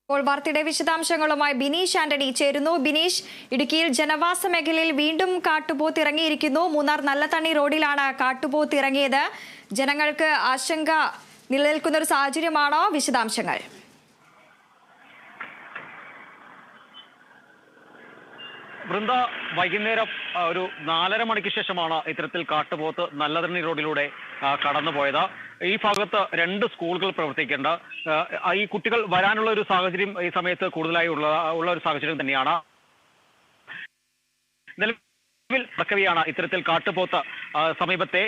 ഇപ്പോൾ വാർത്തയുടെ വിശദാംശങ്ങളുമായി ബിനീഷ് ആന്റണി ചേരുന്നു. ബിനീഷ്, ഇടുക്കിയിൽ ജനവാസ മേഖലയിൽ വീണ്ടും കാട്ടുപോത്ത് ഇറങ്ങിയിരിക്കുന്നു. മൂന്നാർ നല്ലതണ്ണി റോഡിലാണ് കാട്ടുപോത്ത് ഇറങ്ങിയത്. ജനങ്ങൾക്ക് ആശങ്ക നിലനിൽക്കുന്ന ഒരു സാഹചര്യമാണോ? വിശദാംശങ്ങൾ. വൃന്ദ, വൈകുന്നേരം ഒരു 4:30 മണിക്ക് ശേഷമാണ് ഇത്തരത്തിൽ കാട്ടുപോത്ത് നല്ലതണ്ണി റോഡിലൂടെ കടന്നുപോയത്. ഈ ഭാഗത്ത് 2 സ്കൂളുകൾ പ്രവർത്തിക്കേണ്ട ഈ കുട്ടികൾ വരാനുള്ള ഒരു സാഹചര്യം ഈ സമയത്ത് കൂടുതലായി ഉള്ള ഒരു സാഹചര്യം തന്നെയാണ്. ാണ് ഇത്തരത്തിൽ കാട്ടുപോത്ത് സമീപത്തെ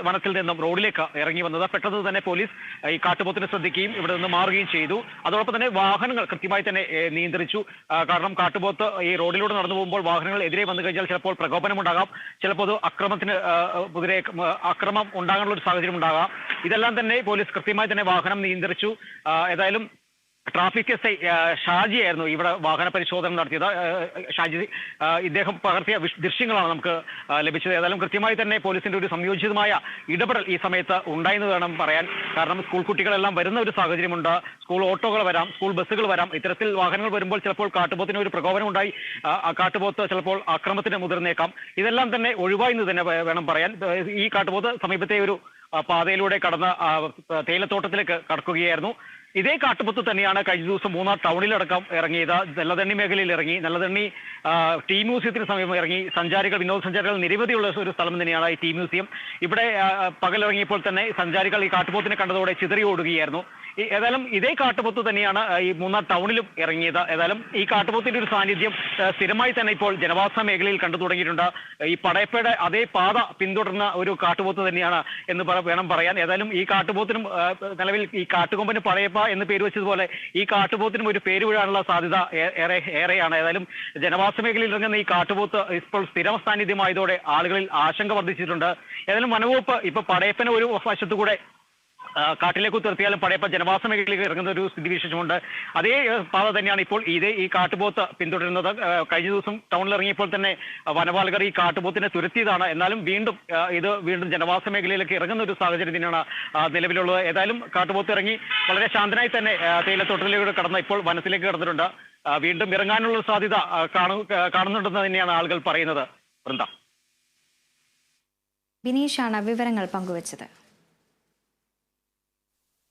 വനത്തിൽ നിന്നും റോഡിലേക്ക് ഇറങ്ങി വന്നത്. പെട്ടെന്ന് തന്നെ പോലീസ് ഈ കാട്ടുപോത്തിനെ ശ്രദ്ധിക്കുകയും ഇവിടെ നിന്ന് മാറുകയും ചെയ്തു. അതോടൊപ്പം തന്നെ വാഹനങ്ങൾ കൃത്യമായി തന്നെ നിയന്ത്രിച്ചു. കാരണം കാട്ടുപോത്ത് ഈ റോഡിലൂടെ നടന്നു പോകുമ്പോൾ വാഹനങ്ങൾ എതിരെ വന്നു കഴിഞ്ഞാൽ ചിലപ്പോൾ പ്രകോപനമുണ്ടാകാം, ചിലപ്പോൾ അത് അക്രമം ഉണ്ടാകാനുള്ള ഒരു സാഹചര്യം ഉണ്ടാകാം. ഇതെല്ലാം തന്നെ പോലീസ് കൃത്യമായി തന്നെ വാഹനം നിയന്ത്രിച്ചു. ഏതായാലും ട്രാഫിക് എസ് ഐ ഷാജിയായിരുന്നു ഇവിടെ വാഹന പരിശോധന നടത്തിയത്. ഷാജി ഇദ്ദേഹം പകർത്തിയ ദൃശ്യങ്ങളാണ് നമുക്ക് ലഭിച്ചത്. ഏതായാലും കൃത്യമായി തന്നെ പോലീസിന്റെ ഒരു സംയോജിതമായ ഇടപെടൽ ഈ സമയത്ത് ഉണ്ടായെന്ന് വേണം പറയാൻ. കാരണം സ്കൂൾ കുട്ടികളെല്ലാം വരുന്ന ഒരു സാഹചര്യമുണ്ട്. സ്കൂൾ ഓട്ടോകൾ വരാം, സ്കൂൾ ബസ്സുകൾ വരാം. ഇത്തരത്തിൽ വാഹനങ്ങൾ വരുമ്പോൾ ചിലപ്പോൾ കാട്ടുപോത്തിന് ഒരു പ്രകോപനം ഉണ്ടായി കാട്ടുപോത്ത് ചിലപ്പോൾ ആക്രമണത്തിന് മുതിർന്നേക്കാം. ഇതെല്ലാം തന്നെ ഒഴിവായി എന്ന് തന്നെ വേണം പറയാൻ. ഈ കാട്ടുപോത്ത് സമീപത്തെ ഒരു പാതയിലൂടെ കടന്ന് തേയിലത്തോട്ടത്തിലേക്ക് കടക്കുകയായിരുന്നു. ഇതേ കാട്ടുപോത്ത് തന്നെയാണ് കഴിഞ്ഞ ദിവസം മൂന്നാർ ടൗണിലടക്കം ഇറങ്ങിയത്. നല്ലതണ്ണി മേഖലയിൽ ഇറങ്ങി, നല്ലതണ്ണി ടീ മ്യൂസിയത്തിന് സമീപം ഇറങ്ങി. വിനോദസഞ്ചാരികൾ നിരവധിയുള്ള ഒരു സ്ഥലം തന്നെയാണ് ഈ ടീ മ്യൂസിയം. ഇവിടെ പകലിറങ്ങിയപ്പോൾ തന്നെ സഞ്ചാരികൾ ഈ കാട്ടുപോത്തിനെ കണ്ടതോടെ ചിതറി ഓടുകയായിരുന്നു. ഏതായാലും ഇതേ കാട്ടുപോത്ത് തന്നെയാണ് ഈ മൂന്നാർ ടൗണിലും ഇറങ്ങിയത്. ഏതായാലും ഈ കാട്ടുപോത്തിന്റെ ഒരു സാന്നിധ്യം സ്ഥിരമായി തന്നെ ഇപ്പോൾ ജനവാസ മേഖലയിൽ കണ്ടു തുടങ്ങിയിട്ടുണ്ട്. ഈ പടയപ്പയുടെ അതേ പാത പിന്തുടർന്ന ഒരു കാട്ടുപോത്ത് തന്നെയാണ് എന്ന് വേണം പറയാൻ. ഏതായാലും ഈ കാട്ടുപോത്തിനും നിലവിൽ ഈ കാട്ടുകൊമ്പന് പടയപ്പ എന്ന് പേര് വെച്ചതുപോലെ ഈ കാട്ടുപോത്തിനും ഒരു പേര് വീഴാനുള്ള സാധ്യത ഏറെയാണ്. ഏതായാലും ജനവാസ മേഖലയിൽ ഇറങ്ങുന്ന ഈ കാട്ടുപോത്ത് ഇപ്പോൾ സ്ഥിരം സാന്നിധ്യമായതോടെ ആളുകളിൽ ആശങ്ക വർദ്ധിച്ചിട്ടുണ്ട്. ഏതായാലും വനവകുപ്പ് ഇപ്പൊ പടയപ്പനെ ഒരു വശത്തുകൂടെ കാട്ടിലേക്ക് തീർത്തിയാലും പടയപ്പ ജനവാസ മേഖലയിലേക്ക് ഇറങ്ങുന്ന ഒരു സ്ഥിതിവിശേഷമുണ്ട്. അതേ പാത തന്നെയാണ് ഇപ്പോൾ ഈ കാട്ടുപോത്ത് പിന്തുടരുന്നത്. കഴിഞ്ഞ ദിവസം ടൗണിൽ ഇറങ്ങിയപ്പോൾ തന്നെ വനപാലകർ ഈ കാട്ടുപോത്തിനെ തുരത്തിയതാണ്. എന്നാലും വീണ്ടും ജനവാസ മേഖലയിലേക്ക് ഇറങ്ങുന്ന ഒരു സാഹചര്യം തന്നെയാണ് നിലവിലുള്ളത്. ഏതായാലും കാട്ടുപോത്ത് ഇറങ്ങി വളരെ ശാന്തനായി തന്നെ തേയിലത്തോട്ടത്തിലേക്ക് കടന്ന് ഇപ്പോൾ വനത്തിലേക്ക് കടന്നിട്ടുണ്ട്. വീണ്ടും ഇറങ്ങാനുള്ള സാധ്യത കാണുന്നുണ്ടെന്ന് തന്നെയാണ് ആളുകൾ പറയുന്നത്. വൃന്ദ, ബിനീഷാണ് വിവരങ്ങൾ പങ്കുവച്ചത്.